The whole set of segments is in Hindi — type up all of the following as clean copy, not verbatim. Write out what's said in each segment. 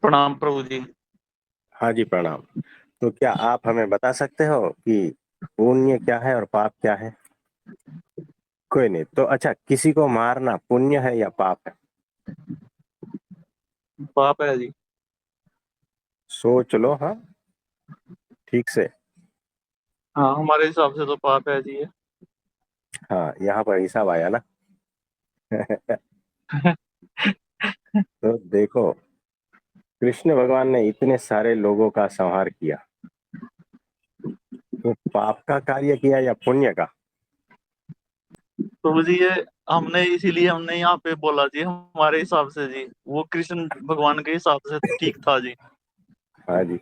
प्रणाम प्रभु जी। हाँ जी, प्रणाम। तो क्या आप हमें बता सकते हो कि पुण्य क्या है और पाप क्या है? कोई नहीं, तो अच्छा, किसी को मारना पुण्य है या पाप है? पाप है जी। सोच लो, हाँ, ठीक से। हाँ, हमारे हिसाब से तो पाप है जी ये। हाँ, यहाँ पर हिसाब आया ना। तो देखो, कृष्ण भगवान ने इतने सारे लोगों का संहार किया, वो पाप का कार्य किया या पुण्य का? प्रभु जी ये हमने इसीलिए हमने यहाँ पे बोला जी, हमारे हिसाब से जी वो कृष्ण भगवान के हिसाब से ठीक था जी। हाँ जी।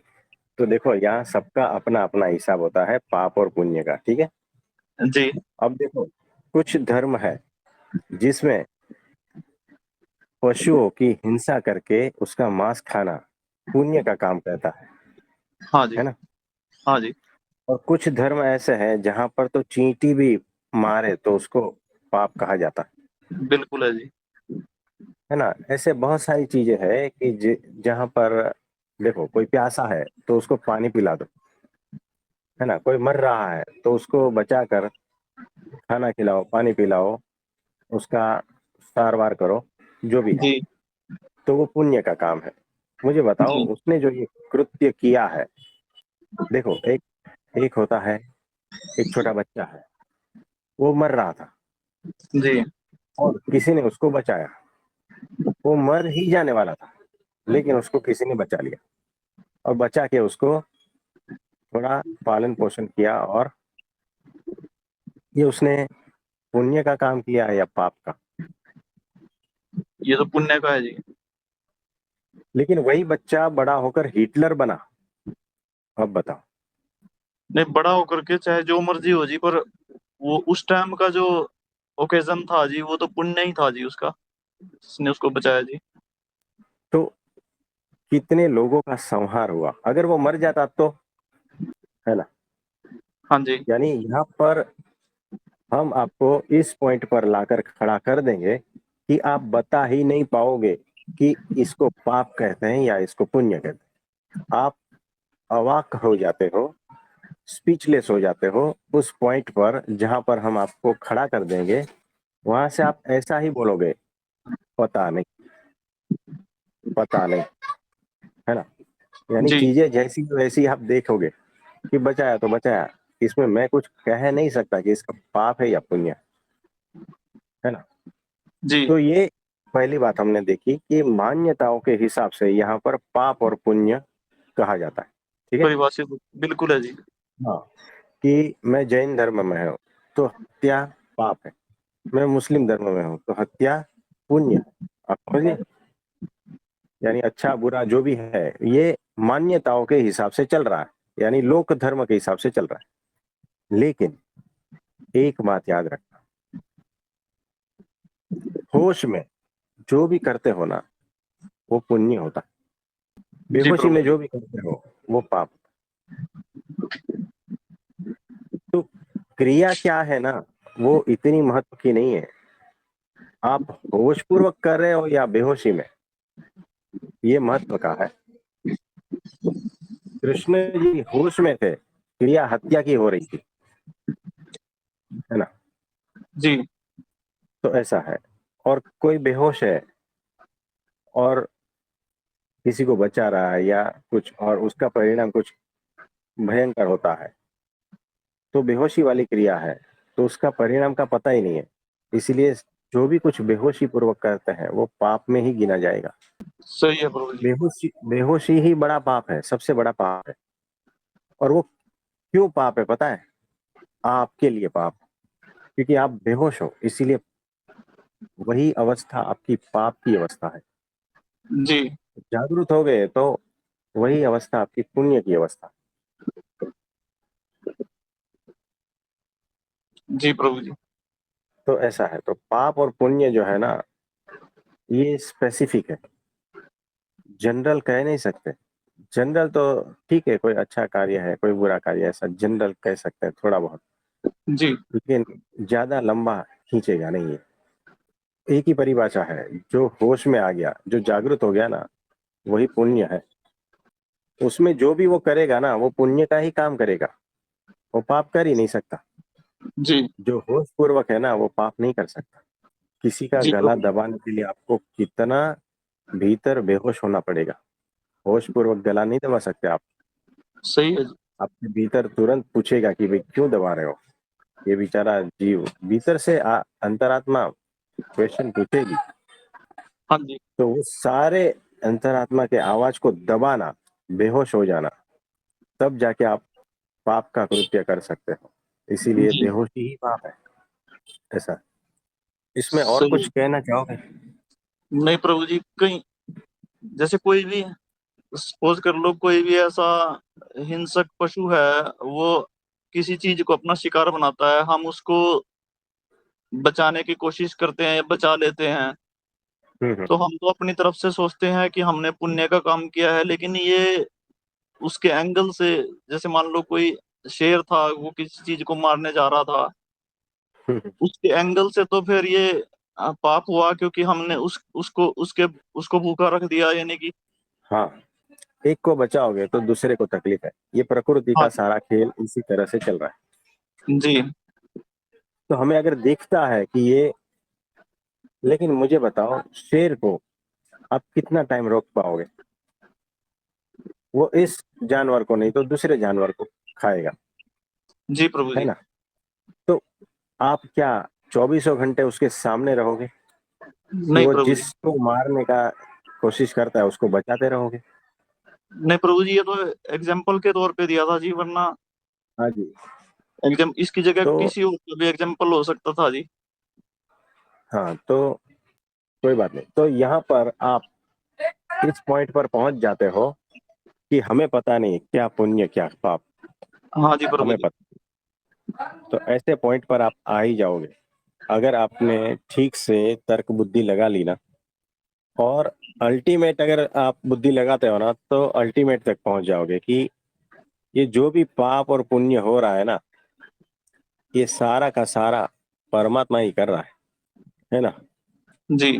तो देखो, यहाँ सबका अपना अपना हिसाब होता है पाप और पुण्य का, ठीक है। जी। अब देखो, कुछ धर्म है जिसमें पशुओं की हिंसा करके उसका मांस खाना पुण्य का काम करता हाँ जी। है ना। हाँ जी। और कुछ धर्म ऐसे हैं जहां पर तो चींटी भी मारे तो उसको पाप कहा जाता बिल्कुल है जी। है ना। ऐसे बहुत सारी चीजें हैं कि जहां पर देखो, कोई प्यासा है तो उसको पानी पिला दो, है ना। कोई मर रहा है तो उसको बचा कर खाना खिलाओ, पानी पिलाओ, उसका सार वार करो, जो भी है। जी। तो वो पुण्य का काम है। मुझे बताओ, जी। उसने जो ये कृत्य किया है, देखो, एक एक होता है, एक छोटा बच्चा है, वो मर रहा था जी। और किसी ने उसको बचाया। वो मर ही जाने वाला था, लेकिन उसको किसी ने बचा लिया, और बचा के उसको थोड़ा पालन पोषण किया। और ये उसने पुण्य का काम किया है या पाप का? ये तो पुण्य का है जी। लेकिन वही बच्चा बड़ा होकर हिटलर बना। अब बताओ। नहीं, बड़ा होकर के चाहे जो मर्जी हो जी, पर वो उस टाइम का जो ओकेजन था जी वो तो पुण्य ही था जी उसका, जिसने उसको बचाया जी। तो कितने लोगों का संहार हुआ, अगर वो मर जाता तो, है ना। हाँ जी। यानी यहाँ पर हम आपको इस पॉइंट पर लाकर खड़ा कर देंगे कि आप बता ही नहीं पाओगे कि इसको पाप कहते हैं या इसको पुण्य कहते हैं। आप अवाक हो जाते हो, स्पीचलेस हो जाते हो उस पॉइंट पर जहां पर हम आपको खड़ा कर देंगे। वहां से आप ऐसा ही बोलोगे, पता नहीं, पता नहीं, है ना। यानी जी। चीजें जैसी वैसी आप देखोगे कि बचाया तो बचाया, इसमें मैं कुछ कह नहीं सकता कि इसका पाप है या पुण्य, है ना। जी। तो ये पहली बात हमने देखी कि मान्यताओं के हिसाब से यहाँ पर पाप और पुण्य कहा जाता है, ठीक है। परिभाषित बिल्कुल है जी। हाँ, कि मैं जैन धर्म में हूँ तो हत्या पाप है, मैं मुस्लिम धर्म में हूँ तो हत्या पुण्य है। आप समझिए, यानी अच्छा बुरा जो भी है, ये मान्यताओं के हिसाब से चल रहा है, यानी लोक धर्म के हिसाब से चल रहा है। लेकिन एक बात याद रखना, होश में जो भी करते हो ना, वो पुण्य होता है। जी बेहोशी प्रभु में जी। जो भी करते हो, वो पाप। तो क्रिया क्या है ना, वो इतनी महत्व की नहीं है। आप होश पूर्वक कर रहे हो या बेहोशी में, ये महत्व का है। कृष्ण जी होश में थे, क्रिया हत्या की हो रही थी, है ना। जी। तो ऐसा है। और कोई बेहोश है और किसी को बचा रहा है या कुछ, और उसका परिणाम कुछ भयंकर होता है, तो बेहोशी वाली क्रिया है, तो उसका परिणाम का पता ही नहीं है। इसलिए जो भी कुछ बेहोशी पूर्वक करते हैं वो पाप में ही गिना जाएगा। सही है प्रभु जी। बेहोशी बेहोशी ही बड़ा पाप है, सबसे बड़ा पाप है। और वो क्यों पाप है पता है? आपके लिए पाप, क्योंकि आप बेहोश हो, इसीलिए वही अवस्था आपकी पाप की अवस्था है। जी। जागरूक हो गए तो वही अवस्था आपकी पुण्य की अवस्था। जी प्रभु जी। तो ऐसा है, तो पाप और पुण्य जो है ना, ये स्पेसिफिक है, जनरल कह नहीं सकते। जनरल तो ठीक है, कोई अच्छा कार्य है, कोई बुरा कार्य है, ऐसा जनरल कह सकते हैं थोड़ा बहुत, जी। लेकिन ज्यादा लंबा खींचेगा नहीं है। एक ही परिभाषा है, जो होश में आ गया, जो जागृत हो गया ना, वही पुण्य है। उसमें जो भी वो करेगा ना, वो पुण्य का ही काम करेगा, वो पाप कर ही नहीं सकता। जी जो होश पूर्वक है ना, वो पाप नहीं कर सकता। किसी का जी गला प्रभु। दबाने के लिए आपको कितना भीतर बेहोश होना पड़ेगा। होश पूर्वक गला नहीं दबा सकते आप। सही है जी। आपके भीतर तुरंत पूछेगा कि भाई क्यों दबा रहे हो। ये बेचारा जीव भीतर से अंतरात्मा क्वेश्चन पूछेगी। हाँ जी। तो वो सारे अंतरात्मा के आवाज को दबाना, बेहोश हो जाना, तब जाके आप पाप का कृत्य कर सकते हो। इसीलिए जी बेहोशी ही पाप है। ऐसा। इसमें और सही कुछ है। कहना चाहोगे? नहीं प्रभु जी, कहीं जैसे कोई भी, सपोज कर लो कोई भी ऐसा हिंसक पशु है, वो किसी चीज को अपना शिकार बनाता है, हम उसको बचाने की कोशिश करते हैं या बचा लेते हैं, हम्म। तो हम तो अपनी तरफ से सोचते हैं कि हमने पुण्य का काम किया है, लेकिन ये उसके एंगल से, जैसे मान लो कोई शेर था, वो किसी चीज को मारने जा रहा था, हम्म। उसके एंगल से तो फिर ये पाप हुआ, क्योंकि हमने उसको भूखा रख दिया, यानी कि। हाँ, एक को बचाओगे तो दूसरे को तकलीफ है। ये प्रकृति हाँ का सारा खेल इसी तरह से चल रहा है। जी। तो हमें अगर दिखता है कि ये, लेकिन मुझे बताओ, शेर को आप कितना टाइम रोक पाओगे? वो इस जानवर को नहीं तो दूसरे जानवर को खाएगा, जी प्रभु है जी। ना? तो आप क्या 24 घंटे उसके सामने रहोगे कि नहीं वो प्रभु जी। जिसको मारने का कोशिश करता है उसको बचाते रहोगे? नहीं प्रभु जी, ये तो एग्जाम्पल के तौर पे दिया था जी, वरना हाँ जी। एग्जाम इसकी जगह तो किसी और का भी एग्जाम्पल हो सकता था जी। हाँ, तो कोई बात नहीं। तो यहाँ पर आप इस पॉइंट पर पहुंच जाते हो कि हमें पता नहीं क्या पुण्य क्या पाप, हाँ जी प्रभु हमें जी। पता। तो ऐसे पॉइंट पर आप आ ही जाओगे अगर आपने ठीक से तर्क बुद्धि लगा ली ना। और अल्टीमेट अगर आप बुद्धि लगाते हो ना, तो अल्टीमेट तक पहुंच जाओगे कि ये जो भी पाप और पुण्य हो रहा है ना, ये सारा का सारा परमात्मा ही कर रहा है ना? जी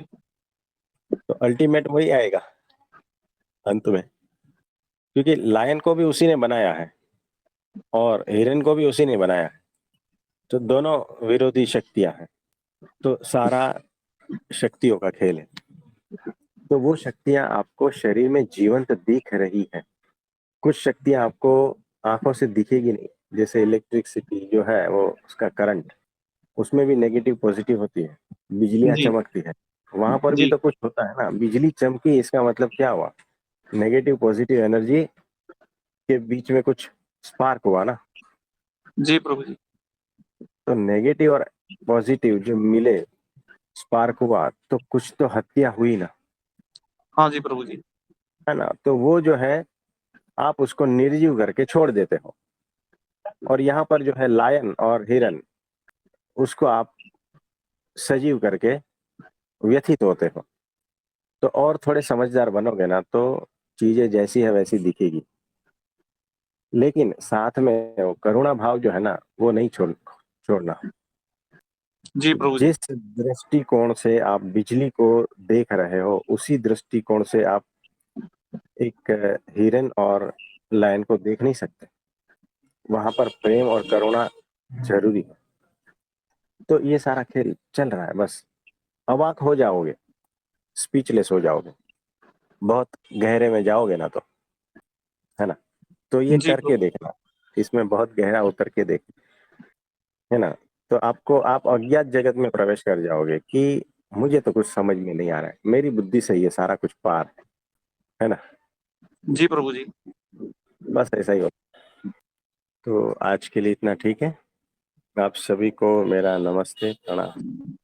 तो अल्टीमेट वही आएगा अंत में, क्योंकि लायन को भी उसी ने बनाया है और हिरन को भी उसी ने बनाया है। तो दोनों विरोधी शक्तियां हैं। तो सारा शक्तियों का खेल है। तो वो शक्तियां आपको शरीर में जीवंत दिख रही हैं। कुछ शक्तियां आपको आंखों से दिखेगी नहीं, जैसे इलेक्ट्रिसिटी जो है वो, उसका करंट, उसमें भी नेगेटिव पॉजिटिव होती है। बिजलियां जी चमकती है, वहां पर भी जी तो कुछ होता है ना। बिजली चमकी, इसका मतलब क्या हुआ? नेगेटिव पॉजिटिव एनर्जी के बीच में कुछ स्पार्क हुआ ना। जी प्रभु जी। तो नेगेटिव और पॉजिटिव जो मिले, स्पार्क हुआ, तो कुछ तो हत्या हुई ना, हाँ जी प्रभु जी। है ना? तो वो जो है, आप उसको निर्जीव करके छोड़ देते हो। और यहाँ पर जो है लायन और हिरन, उसको आप सजीव करके व्यथित होते हो। तो और थोड़े समझदार बनोगे ना, तो चीजें जैसी है वैसी दिखेगी। लेकिन साथ में वो करुणा भाव जो है ना, वो नहीं छोड़ना। जी प्रभु जी। जिस दृष्टिकोण से आप बिजली को देख रहे हो, उसी दृष्टिकोण से आप एक हिरन और लायन को देख नहीं सकते। वहां पर प्रेम और करुणा जरूरी है। तो ये सारा खेल चल रहा है, बस अवाक हो जाओगे, स्पीचलेस हो जाओगे, बहुत गहरे में जाओगे ना तो, है ना? तो ये जी करके प्रभु। देखना, इसमें बहुत गहरा उतर के देख, है ना? तो आपको, आप अज्ञात जगत में प्रवेश कर जाओगे कि मुझे तो कुछ समझ में नहीं आ रहा है, मेरी बुद्धि से ये सारा कुछ पार है ना? जी प्रभु जी। बस ऐसा ही होता। तो आज के लिए इतना ठीक है। आप सभी को मेरा नमस्ते, प्रणाम।